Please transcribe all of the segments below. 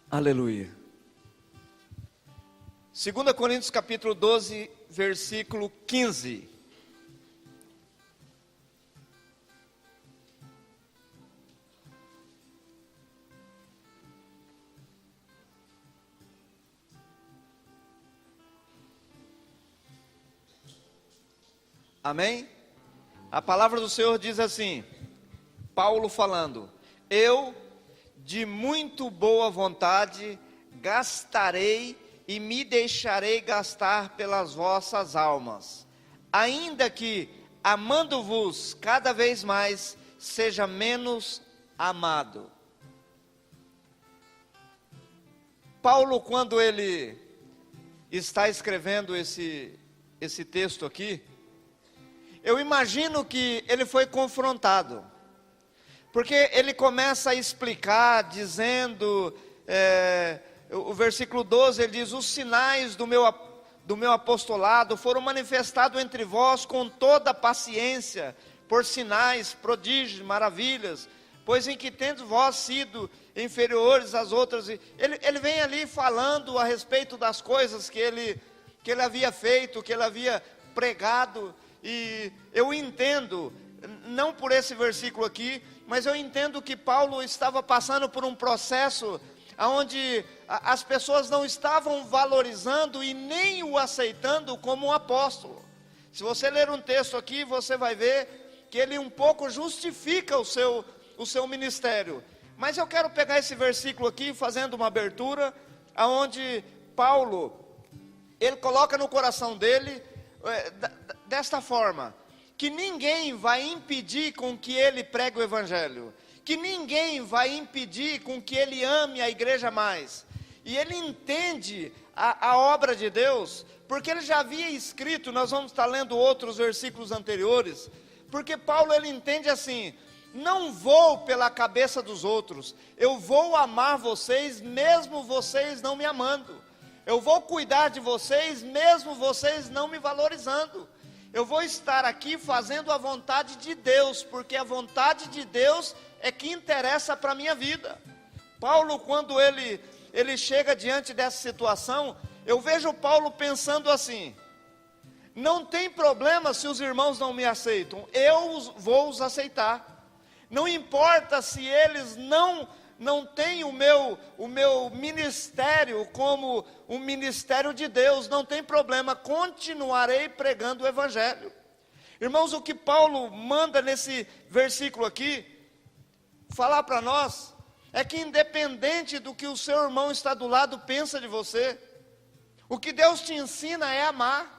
Aleluia. 2 Coríntios capítulo 12, versículo 15. Amém? A palavra do Senhor diz assim, Paulo falando: eu, de muito boa vontade, gastarei e me deixarei gastar pelas vossas almas, ainda que, amando-vos cada vez mais, seja menos amado. Paulo, quando ele está escrevendo esse texto aqui, eu imagino que ele foi confrontado, porque ele começa a explicar, dizendo, o versículo 12, ele diz: os sinais do meu apostolado foram manifestados entre vós com toda paciência, por sinais, prodígios, maravilhas, pois em que tendes vós sido inferiores às outras. Ele vem ali falando a respeito das coisas que ele havia feito, que ele havia pregado. E eu entendo, não por esse versículo aqui, mas eu entendo que Paulo estava passando por um processo onde as pessoas não estavam valorizando e nem o aceitando como um apóstolo. Se você ler um texto aqui, você vai ver que ele um pouco justifica o seu ministério. Mas eu quero pegar esse versículo aqui, fazendo uma abertura, onde Paulo, ele coloca no coração dele, desta forma, que ninguém vai impedir com que ele pregue o evangelho, que ninguém vai impedir com que ele ame a igreja mais. E ele entende a obra de Deus, porque ele já havia escrito, nós vamos estar lendo outros versículos anteriores, porque Paulo ele entende assim: não vou pela cabeça dos outros, eu vou amar vocês mesmo vocês não me amando. Eu vou cuidar de vocês, mesmo vocês não me valorizando. Eu vou estar aqui fazendo a vontade de Deus, porque a vontade de Deus é que interessa para a minha vida. Paulo, quando ele chega diante dessa situação, eu vejo Paulo pensando assim: não tem problema se os irmãos não me aceitam, eu vou os aceitar. Não importa se eles não tem o meu ministério como um ministério de Deus, não tem problema, continuarei pregando o evangelho. Irmãos, o que Paulo manda nesse versículo aqui, falar para nós, é que independente do que o seu irmão está do lado pensa de você, o que Deus te ensina é amar.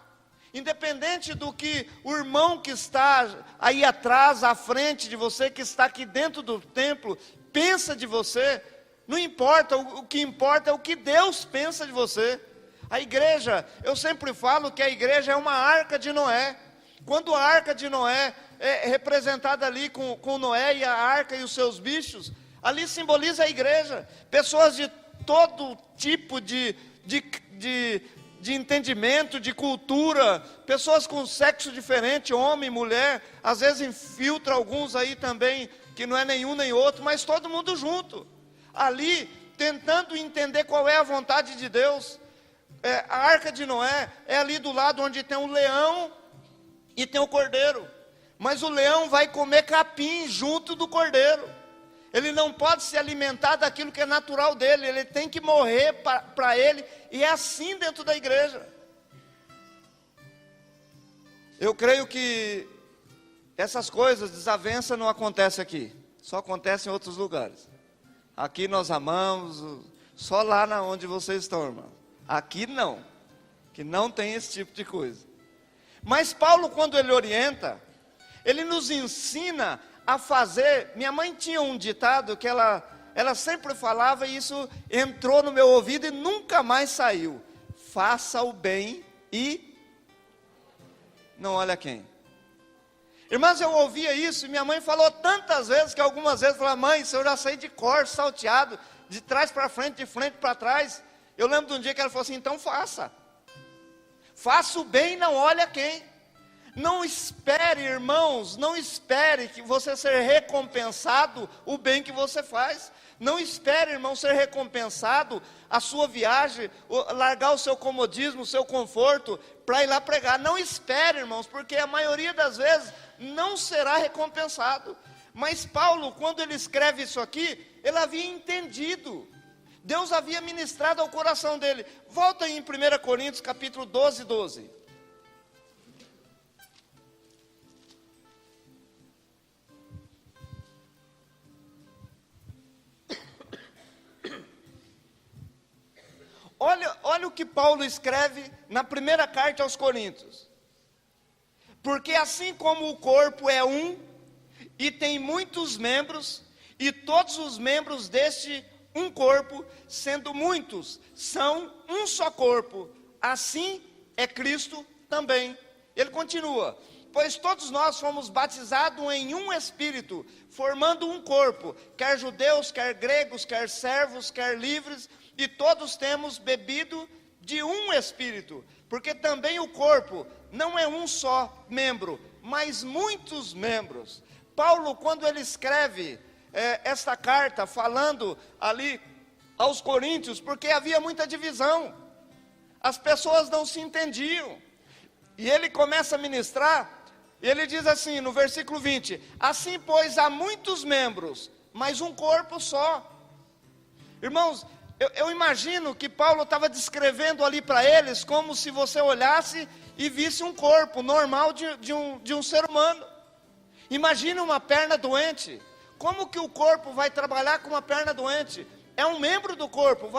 Independente do que o irmão que está aí atrás, à frente de você, que está aqui dentro do templo, pensa de você, não importa, o que importa é o que Deus pensa de você. A igreja, eu sempre falo que a igreja é uma arca de Noé. Quando a arca de Noé é representada ali com Noé e a arca e os seus bichos, ali simboliza a igreja, pessoas de todo tipo de entendimento, de cultura, pessoas com sexo diferente, homem, mulher, às vezes infiltra alguns aí também, que não é nenhum nem outro, mas todo mundo junto, ali, tentando entender qual é a vontade de Deus. A arca de Noé é ali do lado onde tem um leão e tem o cordeiro, mas o leão vai comer capim junto do cordeiro, ele não pode se alimentar daquilo que é natural dele, ele tem que morrer para ele, e é assim dentro da igreja. Eu creio que essas coisas, desavença não acontece aqui, só acontece em outros lugares. Aqui nós amamos, só lá onde vocês estão, irmão. Aqui não, que não tem esse tipo de coisa. Mas Paulo, quando ele orienta, ele nos ensina a fazer. Minha mãe tinha um ditado que ela sempre falava, e isso entrou no meu ouvido e nunca mais saiu: faça o bem e não olha quem. Irmãos, eu ouvia isso e minha mãe falou tantas vezes, que algumas vezes eu falava: mãe, isso eu já sei de cor, salteado, de trás para frente, de frente para trás. Eu lembro de um dia que ela falou assim: então faça o bem e não olha quem. Não espere, irmãos, não espere que você ser recompensado o bem que você faz. Não espere, irmão, ser recompensado a sua viagem, largar o seu comodismo, o seu conforto, para ir lá pregar. Não espere, irmãos, porque a maioria das vezes não será recompensado. Mas Paulo, quando ele escreve isso aqui, ele havia entendido. Deus havia ministrado ao coração dele. Volta aí em 1 Coríntios capítulo 12. Olha o que Paulo escreve na primeira carta aos Coríntios. Porque assim como o corpo é um, e tem muitos membros, e todos os membros deste um corpo, sendo muitos, são um só corpo, assim é Cristo também. Ele continua: pois todos nós fomos batizados em um Espírito, formando um corpo, quer judeus, quer gregos, quer servos, quer livres, e todos temos bebido de um Espírito, porque também o corpo não é um só membro, mas muitos membros. Paulo, quando ele escreve esta carta, falando ali aos coríntios, porque havia muita divisão, as pessoas não se entendiam, e ele começa a ministrar, e ele diz assim, no versículo 20, assim pois há muitos membros, mas um corpo só. Irmãos, eu imagino que Paulo estava descrevendo ali para eles, como se você olhasse e visse um corpo normal de um ser humano. Imagine uma perna doente. Como que o corpo vai trabalhar com uma perna doente? É um membro do corpo,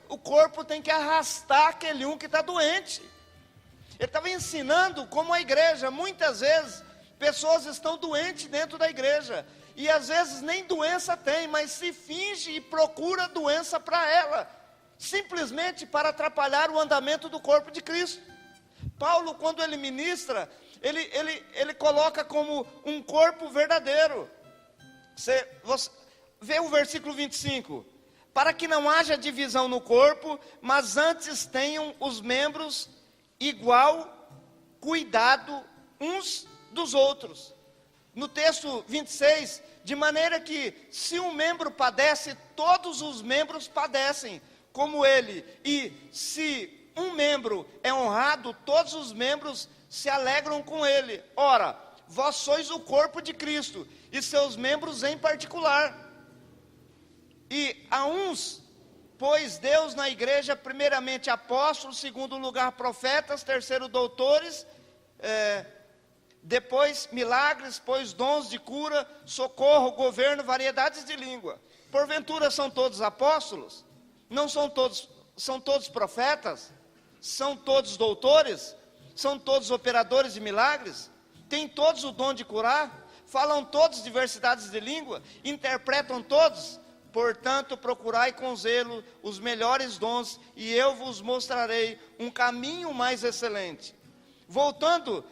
o corpo tem que arrastar aquele um que está doente. Ele estava ensinando como a igreja, muitas vezes, pessoas estão doentes dentro da igreja, e às vezes nem doença tem, mas se finge e procura doença para ela, simplesmente para atrapalhar o andamento do corpo de Cristo. Paulo, quando ele ministra, ele coloca como um corpo verdadeiro. Você vê o versículo 25, para que não haja divisão no corpo, mas antes tenham os membros igual cuidado uns dos outros. No texto 26, de maneira que se um membro padece, todos os membros padecem como ele, e se um membro é honrado, todos os membros se alegram com ele. Ora, vós sois o corpo de Cristo, e seus membros em particular. E a uns, pois Deus na igreja, primeiramente apóstolos, segundo lugar profetas, terceiro doutores, depois milagres, pois dons de cura, socorro, governo, variedades de língua. Porventura são todos apóstolos? Não são todos profetas? São todos doutores? São todos operadores de milagres? Têm todos o dom de curar? Falam todos diversidades de língua? Interpretam todos? Portanto, procurai com zelo os melhores dons, e eu vos mostrarei um caminho mais excelente. Voltando,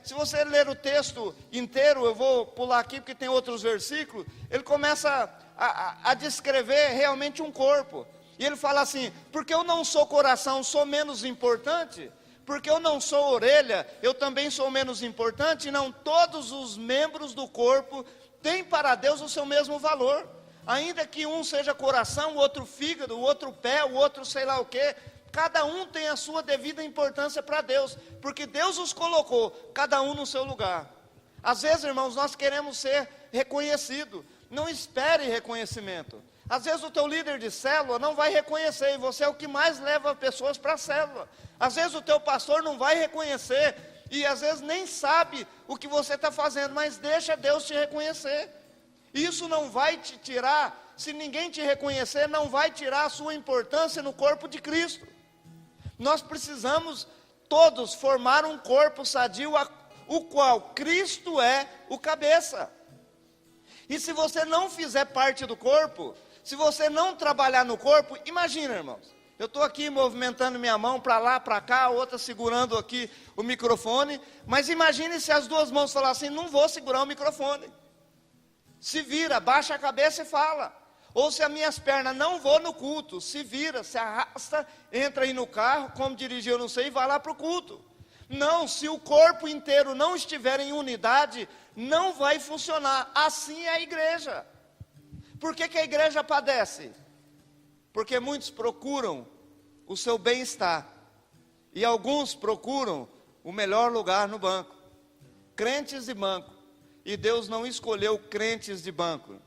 se você ler o texto inteiro, eu vou pular aqui porque tem outros versículos, ele começa a descrever realmente um corpo. E ele fala assim, porque eu não sou coração, sou menos importante? Porque eu não sou orelha, eu também sou menos importante? Não, todos os membros do corpo têm para Deus o seu mesmo valor. Ainda que um seja coração, o outro fígado, o outro pé, o outro sei lá o quê, cada um tem a sua devida importância para Deus, porque Deus os colocou, cada um no seu lugar. Às vezes, irmãos, nós queremos ser reconhecidos, não espere reconhecimento. Às vezes o teu líder de célula não vai reconhecer, e você é o que mais leva pessoas para a célula. Às vezes o teu pastor não vai reconhecer, e às vezes nem sabe o que você está fazendo, mas deixa Deus te reconhecer. Isso não vai te tirar, se ninguém te reconhecer, não vai tirar a sua importância no corpo de Cristo. Nós precisamos todos formar um corpo sadio, o qual Cristo é o cabeça. E se você não fizer parte do corpo, se você não trabalhar no corpo, imagina, irmãos, eu estou aqui movimentando minha mão para lá, para cá, a outra segurando aqui o microfone, mas imagine se as duas mãos falassem, não vou segurar o microfone. Se vira, baixa a cabeça e fala. Ou se as minhas pernas, não vou no culto, se vira, se arrasta, entra aí no carro, como dirigir eu não sei, e vai lá para o culto. Não, se o corpo inteiro não estiver em unidade, não vai funcionar. Assim é a igreja. Por que a igreja padece? Porque muitos procuram o seu bem-estar, e alguns procuram o melhor lugar no banco. Crentes de banco. E Deus não escolheu crentes de banco.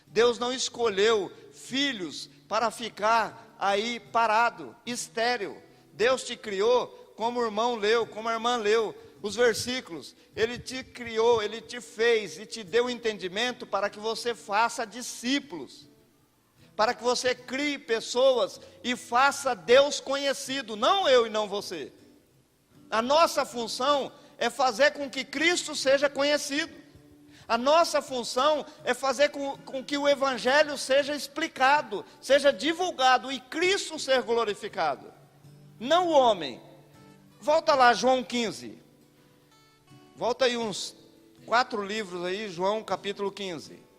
Deus não escolheu filhos para ficar aí parado, estéril. Deus te criou, como o irmão leu, como a irmã leu os versículos. Ele te criou, Ele te fez e te deu entendimento para que você faça discípulos, para que você crie pessoas e faça Deus conhecido, não eu e não você. A nossa função é fazer com que Cristo seja conhecido. A nossa função é fazer com que o Evangelho seja explicado, seja divulgado e Cristo ser glorificado, não o homem. Volta lá, João 15. Volta aí uns 4 livros aí, João capítulo 15.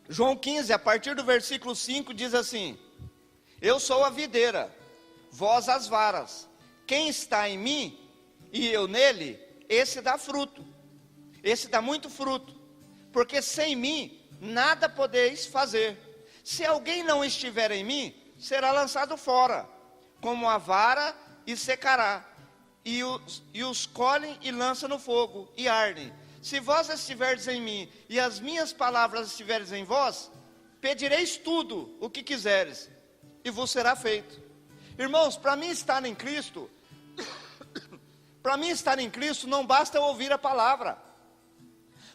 João 15, a partir do versículo 5, diz assim: eu sou a videira, vós as varas. Quem está em mim e eu nele, esse dá fruto. Esse dá muito fruto. Porque sem mim, nada podeis fazer. Se alguém não estiver em mim, será lançado fora, como a vara, e secará. E os colhem e lançam no fogo, e ardem. Se vós estiverdes em mim, e as minhas palavras estiverdes em vós, pedireis tudo o que quiseres, e vos será feito. Irmãos, para mim estar em Cristo, não basta eu ouvir a palavra.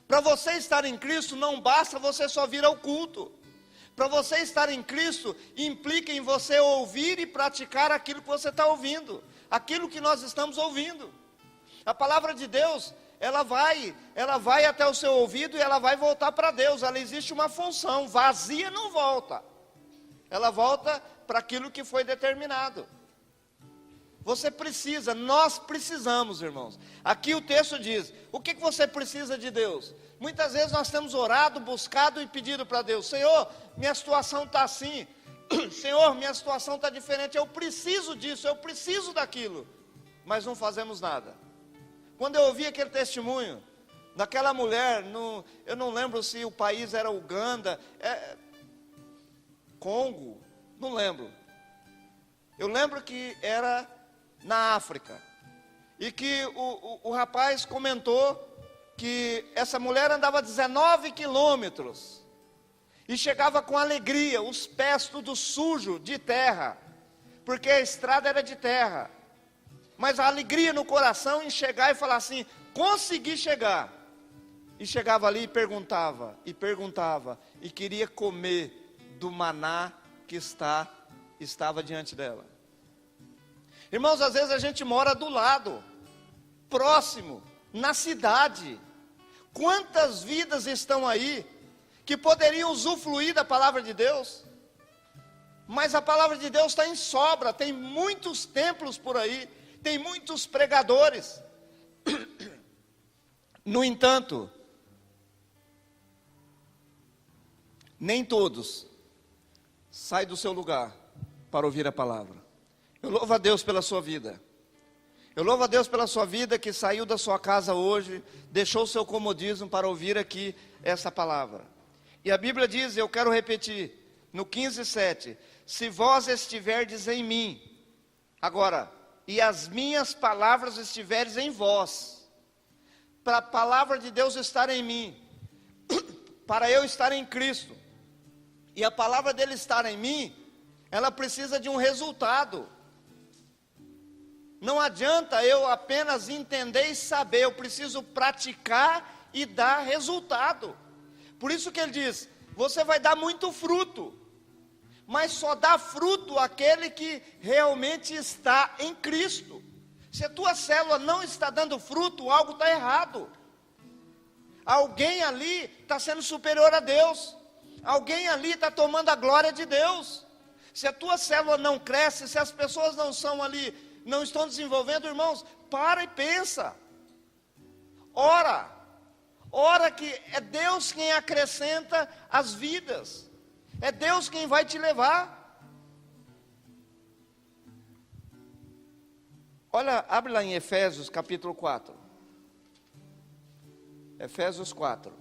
Para você estar em Cristo, não basta você só vir ao culto. Para você estar em Cristo, implica em você ouvir e praticar aquilo que você está ouvindo, aquilo que nós estamos ouvindo. A palavra de Deus, ela vai até o seu ouvido e ela vai voltar para Deus. Ela existe uma função, vazia não volta. Ela volta para aquilo que foi determinado. Você precisa, nós precisamos, irmãos. Aqui o texto diz, o que você precisa de Deus? Muitas vezes nós temos orado, buscado e pedido para Deus: Senhor, minha situação está assim. Senhor, minha situação está diferente, eu preciso disso, eu preciso daquilo. Mas não fazemos nada. Quando eu ouvi aquele testemunho daquela mulher, eu não lembro se o país era Uganda, Congo, não lembro. Eu lembro que era na África, e que o rapaz comentou que essa mulher andava 19 quilômetros, e chegava com alegria, os pés tudo sujo de terra, porque a estrada era de terra, mas a alegria no coração em chegar e falar assim, consegui chegar, e chegava ali e perguntava, e queria comer do maná que estava diante dela. Irmãos, às vezes a gente mora do lado, próximo, na cidade. Quantas vidas estão aí que poderiam usufruir da palavra de Deus? Mas a palavra de Deus está em sobra, tem muitos templos por aí, tem muitos pregadores. No entanto, nem todos saem do seu lugar para ouvir a palavra. Eu louvo a Deus pela sua vida. Eu louvo a Deus pela sua vida que saiu da sua casa hoje, deixou o seu comodismo para ouvir aqui essa palavra. E a Bíblia diz, eu quero repetir, no 15:7, se vós estiverdes em mim, agora, e as minhas palavras estiverdes em vós, para a palavra de Deus estar em mim, para eu estar em Cristo, e a palavra dele estar em mim, ela precisa de um resultado. Não adianta eu apenas entender e saber, eu preciso praticar e dar resultado. Por isso que ele diz, você vai dar muito fruto, mas só dá fruto aquele que realmente está em Cristo. Se a tua célula não está dando fruto, algo está errado. Alguém ali está sendo superior a Deus, alguém ali está tomando a glória de Deus. Se a tua célula não cresce, se as pessoas não são ali não estão desenvolvendo, irmãos, para e pensa. Ora. Ora que é Deus quem acrescenta as vidas. É Deus quem vai te levar. Olha, abre lá em Efésios capítulo 4. Efésios 4.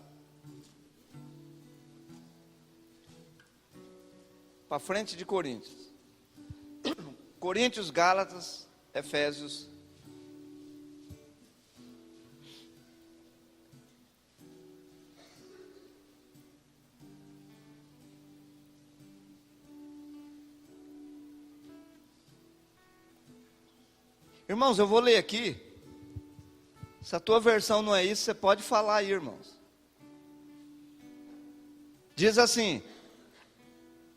Para frente de Coríntios. Coríntios, Gálatas, Efésios. Irmãos, eu vou ler aqui. Se a tua versão não é isso, você pode falar aí, irmãos. Diz assim,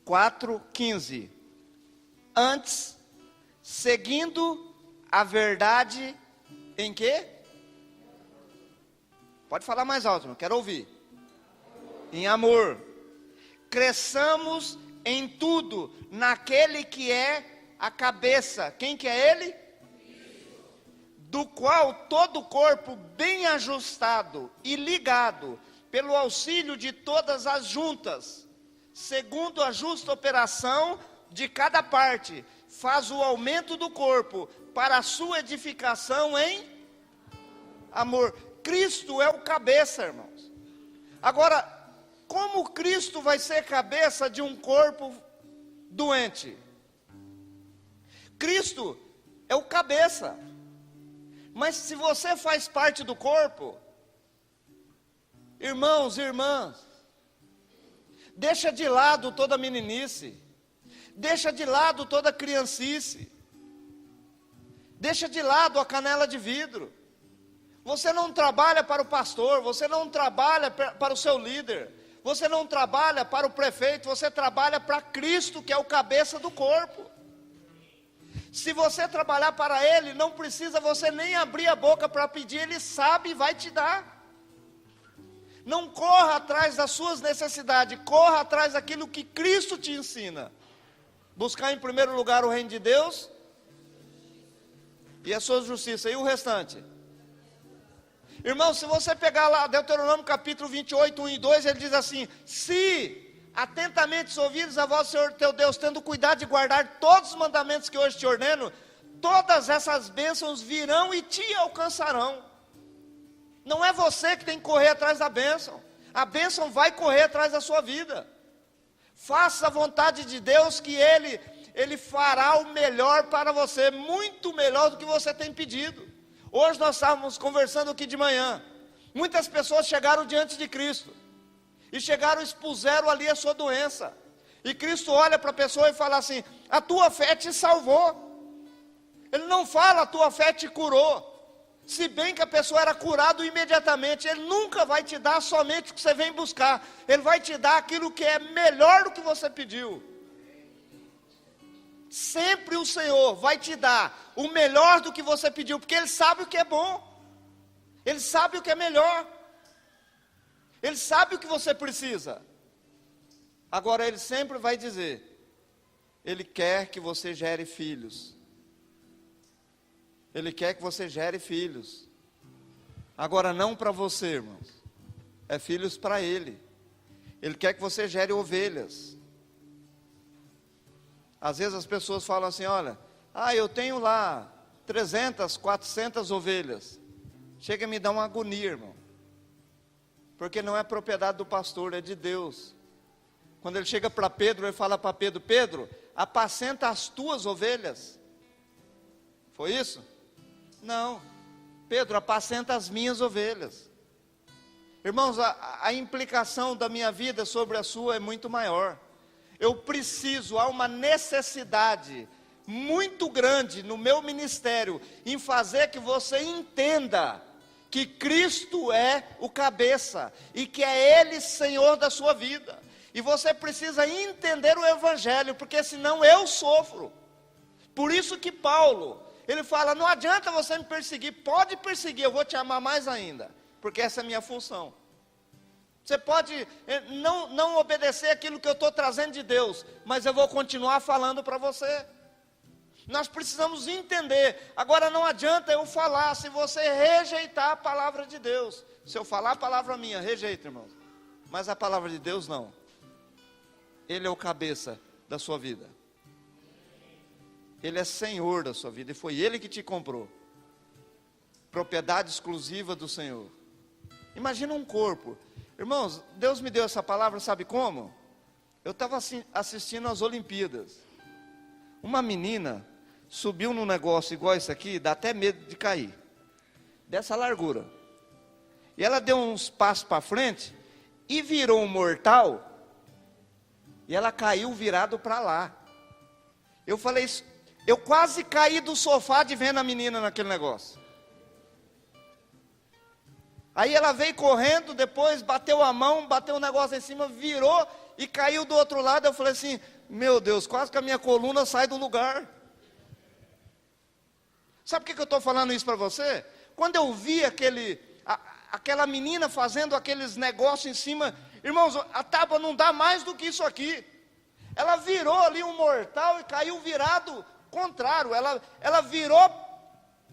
4:15. Antes, seguindo a verdade em quê? Pode falar mais alto, não quero ouvir. Em amor. Cresçamos em tudo naquele que é a cabeça. Quem que é ele? Do qual todo o corpo bem ajustado e ligado, pelo auxílio de todas as juntas, segundo a justa operação de cada parte, faz o aumento do corpo para a sua edificação em amor. Cristo é o cabeça, irmãos. Agora, como Cristo vai ser cabeça de um corpo doente? Cristo é o cabeça. Mas se você faz parte do corpo, irmãos e irmãs, deixa de lado toda meninice, deixa de lado toda criancice, deixa de lado a canela de vidro. Você não trabalha para o pastor, você não trabalha para o seu líder, você não trabalha para o prefeito, você trabalha para Cristo, que é o cabeça do corpo. Se você trabalhar para Ele, não precisa você nem abrir a boca para pedir, Ele sabe e vai te dar. Não corra atrás das suas necessidades, corra atrás daquilo que Cristo te ensina. Buscar em primeiro lugar o reino de Deus e a sua justiça, e o restante. Irmão, se você pegar lá Deuteronômio capítulo 28, 1 e 2, ele diz assim: se atentamente ouvires a voz do Senhor teu Deus, tendo cuidado de guardar todos os mandamentos que hoje te ordeno, todas essas bênçãos virão e te alcançarão. Não é você que tem que correr atrás da bênção, a bênção vai correr atrás da sua vida. Faça a vontade de Deus, que Ele fará o melhor para você, muito melhor do que você tem pedido. Hoje nós estávamos conversando aqui de manhã, muitas pessoas chegaram diante de Cristo, e chegaram e expuseram ali a sua doença. E Cristo olha para a pessoa e fala assim: a tua fé te salvou. Ele não fala a tua fé te curou. Se bem que a pessoa era curada imediatamente. Ele nunca vai te dar somente o que você vem buscar. Ele vai te dar aquilo que é melhor do que você pediu. Sempre o Senhor vai te dar o melhor do que você pediu, porque Ele sabe o que é bom. Ele sabe o que é melhor. Ele sabe o que você precisa. Agora Ele sempre vai dizer: Ele quer que você gere filhos. Ele quer que você gere filhos. Agora não para você, irmãos. É filhos para Ele. Ele quer que você gere ovelhas. Às vezes as pessoas falam assim: olha, eu tenho lá 300, 400 ovelhas. Chega a me dar uma agonia, irmão. Porque não é propriedade do pastor, é de Deus. Quando ele chega para Pedro, ele fala para Pedro: Pedro, apacenta as tuas ovelhas. Foi isso? Não. Pedro, apacenta as minhas ovelhas. Irmãos, a implicação da minha vida sobre a sua é muito maior. Eu preciso, há uma necessidade muito grande no meu ministério, em fazer que você entenda que Cristo é o cabeça, e que é Ele Senhor da sua vida, e você precisa entender o Evangelho, porque senão eu sofro. Por isso que Paulo, ele fala: não adianta você me perseguir, pode perseguir, eu vou te amar mais ainda, porque essa é a minha função. Você pode não obedecer aquilo que eu estou trazendo de Deus, mas eu vou continuar falando para você. Nós precisamos entender. Agora não adianta eu falar, se você rejeitar a palavra de Deus. Se eu falar a palavra minha, rejeita, irmãos. Mas a palavra de Deus não. Ele é o cabeça da sua vida. Ele é Senhor da sua vida. E foi Ele que te comprou. Propriedade exclusiva do Senhor. Imagina um corpo. Irmãos, Deus me deu essa palavra, sabe como? Eu estava assistindo às Olimpíadas. Uma menina subiu num negócio igual esse aqui, dá até medo de cair. Dessa largura. E ela deu uns passos para frente e virou um mortal. E ela caiu virado para lá. Eu falei, eu quase caí do sofá de vendo a menina naquele negócio. Aí ela veio correndo, depois bateu a mão, bateu o negócio em cima, virou e caiu do outro lado. Eu falei assim, meu Deus, quase que a minha coluna sai do lugar. Sabe por que eu estou falando isso para você? Quando eu vi aquela menina fazendo aqueles negócios em cima, irmãos, a tábua não dá mais do que isso aqui. Ela virou ali um mortal e caiu virado contrário. Ela virou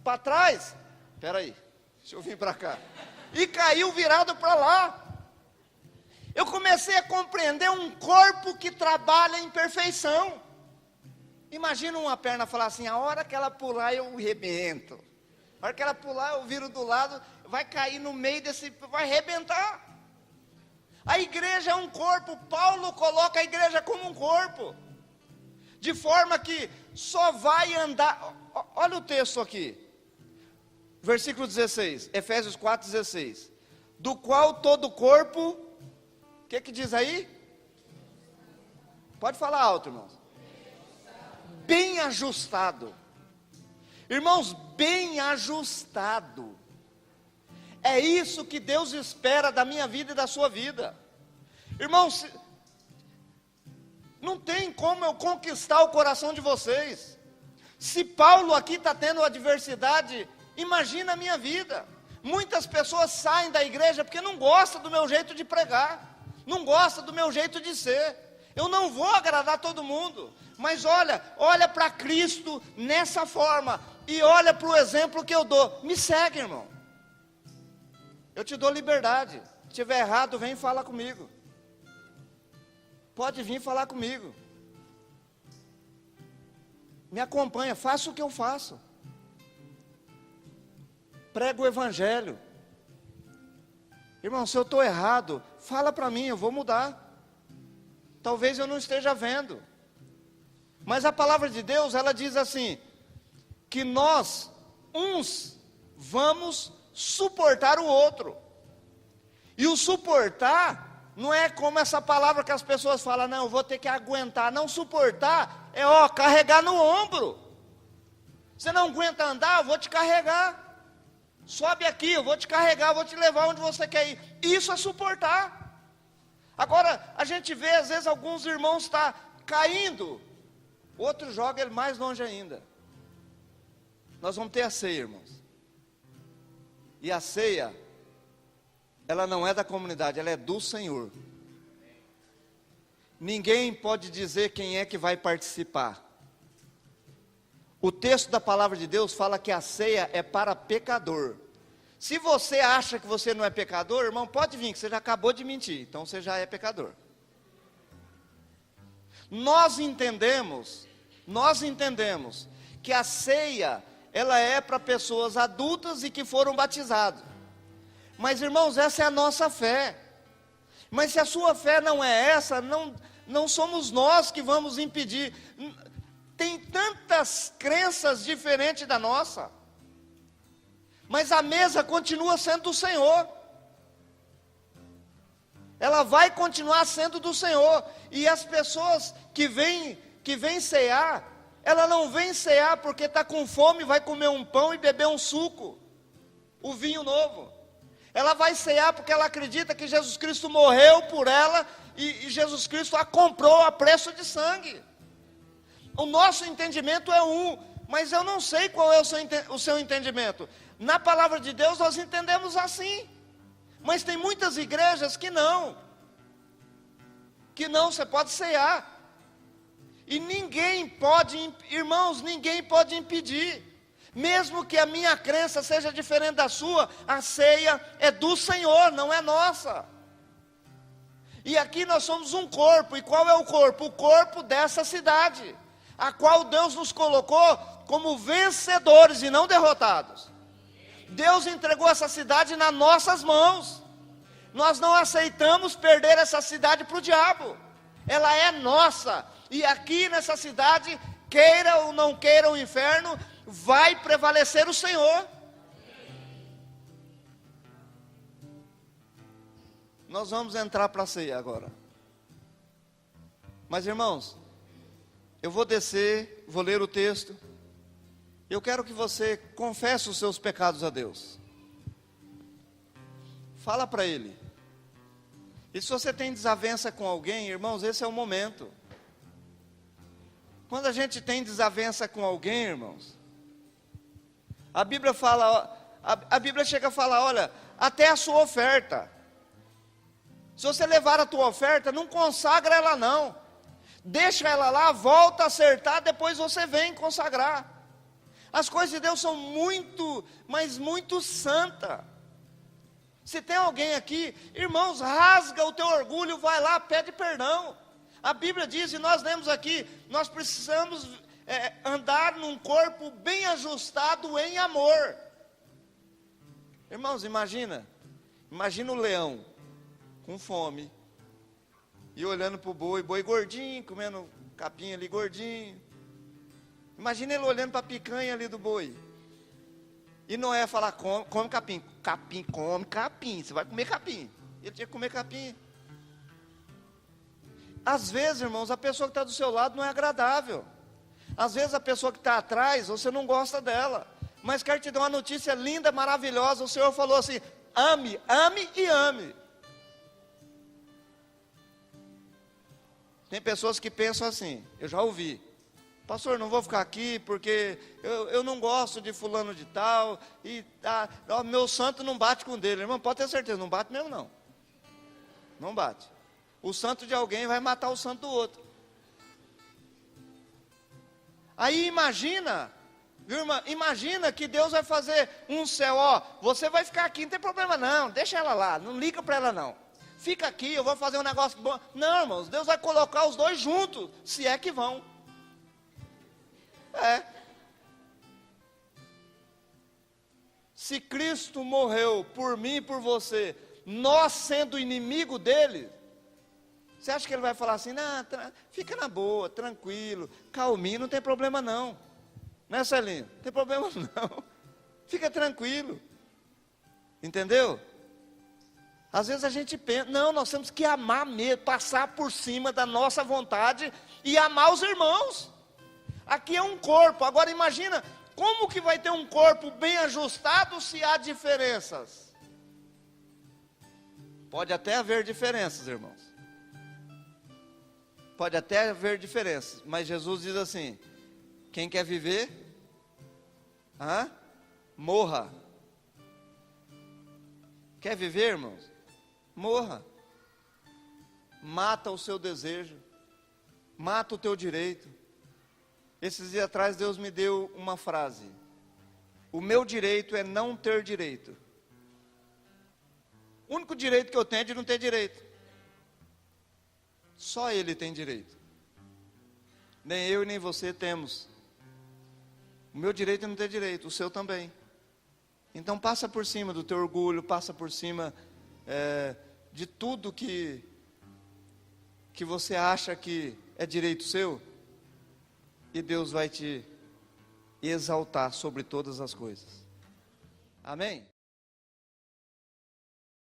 para trás. Espera aí, deixa eu vir para cá. E caiu virado para lá. Eu comecei a compreender um corpo que trabalha em perfeição. Imagina uma perna falar assim, a hora que ela pular eu rebento. A hora que ela pular eu viro do lado, vai cair no meio desse, vai arrebentar. A igreja é um corpo, Paulo coloca a igreja como um corpo. De forma que só vai andar, olha o texto aqui. Versículo 16, Efésios 4:16. Do qual todo o corpo, o que diz aí? Pode falar alto, irmãos. Bem ajustado. Irmãos, bem ajustado. É isso que Deus espera da minha vida e da sua vida. Irmãos, não tem como eu conquistar o coração de vocês. Se Paulo aqui está tendo adversidade, imagina a minha vida. Muitas pessoas saem da igreja porque não gostam do meu jeito de pregar, não gostam do meu jeito de ser. Eu não vou agradar todo mundo, mas olha para Cristo nessa forma, e olha para o exemplo que eu dou. Me segue, irmão. Eu te dou liberdade. Se estiver errado, vem falar comigo. Pode vir falar comigo. Me acompanha, faça o que eu faço. Prega o evangelho. Irmão, se eu estou errado, fala para mim, eu vou mudar. Talvez eu não esteja vendo. Mas a palavra de Deus, ela diz assim, que nós, uns, vamos suportar o outro. E o suportar, não é como essa palavra que as pessoas falam, não, eu vou ter que aguentar. Não, suportar é, carregar no ombro. Você não aguenta andar, eu vou te carregar. Sobe aqui, eu vou te carregar, eu vou te levar onde você quer ir. Isso é suportar. Agora, a gente vê, às vezes, alguns irmãos estão caindo, outro joga ele mais longe ainda. Nós vamos ter a ceia, irmãos. E a ceia, ela não é da comunidade, ela é do Senhor. Ninguém pode dizer quem é que vai participar. O texto da palavra de Deus fala que a ceia é para pecador. Se você acha que você não é pecador, irmão, pode vir, que você já acabou de mentir, então você já é pecador. Nós entendemos que a ceia, ela é para pessoas adultas e que foram batizados. Mas, irmãos, essa é a nossa fé. Mas se a sua fé não é essa, não somos nós que vamos impedir. Tem tantas crenças diferentes da nossa. Mas a mesa continua sendo do Senhor. Ela vai continuar sendo do Senhor. E as pessoas que vêm cear, ela não vem cear porque está com fome, vai comer um pão e beber um suco, o vinho novo. Ela vai cear porque ela acredita que Jesus Cristo morreu por ela e Jesus Cristo a comprou a preço de sangue. O nosso entendimento é um, mas eu não sei qual é o seu entendimento. Na palavra de Deus nós entendemos assim, mas tem muitas igrejas que não você pode cear. E ninguém pode, irmãos, ninguém pode impedir. Mesmo que a minha crença seja diferente da sua, a ceia é do Senhor, não é nossa. E aqui nós somos um corpo, e qual é o corpo? O corpo dessa cidade, a qual Deus nos colocou como vencedores e não derrotados. Deus entregou essa cidade nas nossas mãos. Nós não aceitamos perder essa cidade para o diabo. Ela é nossa. E aqui nessa cidade, queira ou não queira o inferno, vai prevalecer o Senhor. Nós vamos entrar para a ceia agora. Mas irmãos, eu vou descer, vou ler o texto. Eu quero que você confesse os seus pecados a Deus. Fala para Ele. E se você tem desavença com alguém, irmãos, esse é o momento. Quando a gente tem desavença com alguém, irmãos, a Bíblia fala, a Bíblia chega a falar, olha, até a sua oferta. Se você levar a tua oferta, não consagra ela não. Deixa ela lá, volta a acertar, depois você vem consagrar. As coisas de Deus são muito, mas muito santas. Se tem alguém aqui, irmãos, rasga o teu orgulho, vai lá, pede perdão. A Bíblia diz, e nós lemos aqui, nós precisamos andar num corpo bem ajustado em amor. Irmãos, imagina o leão com fome, e olhando para o boi gordinho, comendo capim ali gordinho. Imagina ele olhando para a picanha ali do boi. E Noé falar, come capim. Capim, come capim, você vai comer capim. Ele tinha que comer capim. Às vezes, irmãos, a pessoa que está do seu lado não é agradável. Às vezes a pessoa que está atrás, você não gosta dela. Mas quero te dar uma notícia linda, maravilhosa. O Senhor falou assim, ame, ame e ame. Tem pessoas que pensam assim, eu já ouvi. Pastor, não vou ficar aqui porque eu não gosto de fulano de tal, e meu santo não bate com o dele. Irmão, pode ter certeza, não bate mesmo não. Não bate. O santo de alguém vai matar o santo do outro. Aí imagina, viu, irmã? Imagina que Deus vai fazer um céu, ó, você vai ficar aqui, não tem problema não, deixa ela lá, não liga para ela não. Fica aqui, eu vou fazer um negócio bom. Não, irmãos, Deus vai colocar os dois juntos, se é que vão. Se Cristo morreu por mim e por você, nós sendo inimigo dele, você acha que ele vai falar assim, não, fica na boa, tranquilo, calminho, não tem problema não, né, Celinho? Não tem problema não, fica tranquilo, entendeu? Às vezes a gente pensa, não, nós temos que amar mesmo, passar por cima da nossa vontade e amar os irmãos. Aqui é um corpo, agora imagina, como que vai ter um corpo bem ajustado se há diferenças? Pode até haver diferenças, irmãos. Pode até haver diferenças, mas Jesus diz assim, quem quer viver, morra. Quer viver, irmãos? Morra. Mata o seu desejo, mata o teu direito. Esses dias atrás Deus me deu uma frase, o meu direito é não ter direito. O único direito que eu tenho é de não ter direito. Só Ele tem direito. Nem eu e nem você temos. O meu direito é não ter direito, o seu também. Então passa por cima do teu orgulho, passa por cima de tudo que você acha que é direito seu. E Deus vai te exaltar sobre todas as coisas. Amém?